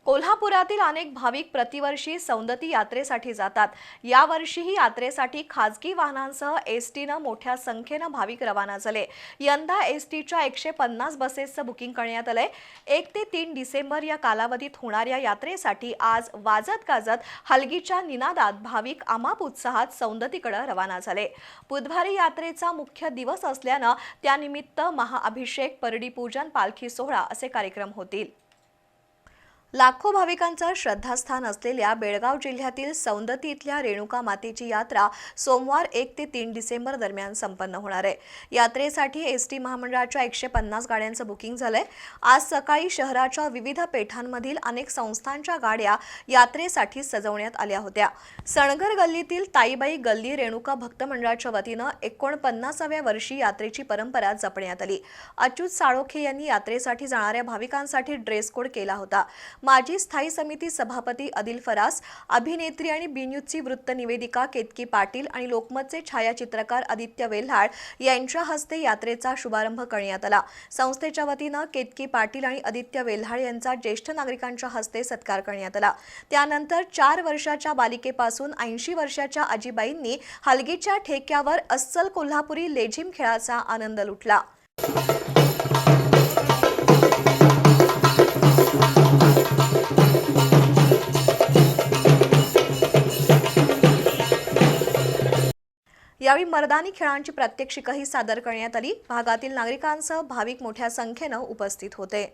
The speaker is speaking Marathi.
कोल्हापुरातील अनेक भाविक प्रतिवर्षी सौंदती यात्रेसाठी जातात। यावर्षीही यात्रेसाठी खासगी वाहनांसह एसटीनं मोठ्या संख्येनं भाविक रवाना झाले। यंदा एसटीच्या 150 बसेसचं बुकिंग करण्यात आलंय। 1 ते 3 डिसेंबर या कालावधीत होणाऱ्या यात्रेसाठी आज वाजत गाजत हलगीच्या निनादात भाविक अमाप उत्साहात सौंदतीकडे रवाना झाले। बुधवारी यात्रेचा मुख्य दिवस असल्यानं त्यानिमित्त महाअभिषेक, परडी पूजन, पालखी सोहळा असे कार्यक्रम होतील। लाखो भाविकांचं श्रद्धास्थान असलेल्या बेळगाव जिल्ह्यातील सौंदती इथल्या रेणुका मातेची यात्रा सोमवार 1 ते 3 डिसेंबर दरम्यान संपन्न होणार आहे। यात्रेसाठी एसटी महामंडळाच्या 150 गाड्यांचं बुकिंग झालंय। आज सकाळी शहराच्या विविध पेठांमधील अनेक संस्थांच्या गाड्या यात्रेसाठी सजवण्यात आल्या होत्या। सणगर गल्लीतील ताईबाई गल्ली रेणुका भक्त मंडळाच्या वतीनं 49व्या वर्षी यात्रेची परंपरा जपण्यात आली। अच्युत साळोखे यांनी यात्रेसाठी जाणाऱ्या भाविकांसाठी ड्रेस कोड केला होता। माजी स्थायी समिती सभापती आदिल फरास, अभिनेत्री आणि बी न्यूजची वृत्त निवेदिका केतकी पाटील आणि लोकमतचे छायाचित्रकार आदित्य वेल्हाळ यांच्या हस्ते यात्रेचा शुभारंभ करण्यात आला। संस्थेच्या वतीनं केतकी पाटील आणि आदित्य वेल्हाळ यांचा ज्येष्ठ नागरिकांच्या हस्ते सत्कार करण्यात आला। त्यानंतर 4 वर्षाच्या बालिकेपासून 80 वर्षाच्या आजीबाईंनी हलगीच्या ठेक्यावर अस्सल कोल्हापुरी लेझिम खेळाचा आनंद लुटला। यावेळी मर्दानी खेळांची प्रात्यक्षिकही सादर करण्यात आली। भागातील नागरिकांसह भाविक मोठ्या संख्येनं उपस्थित होते।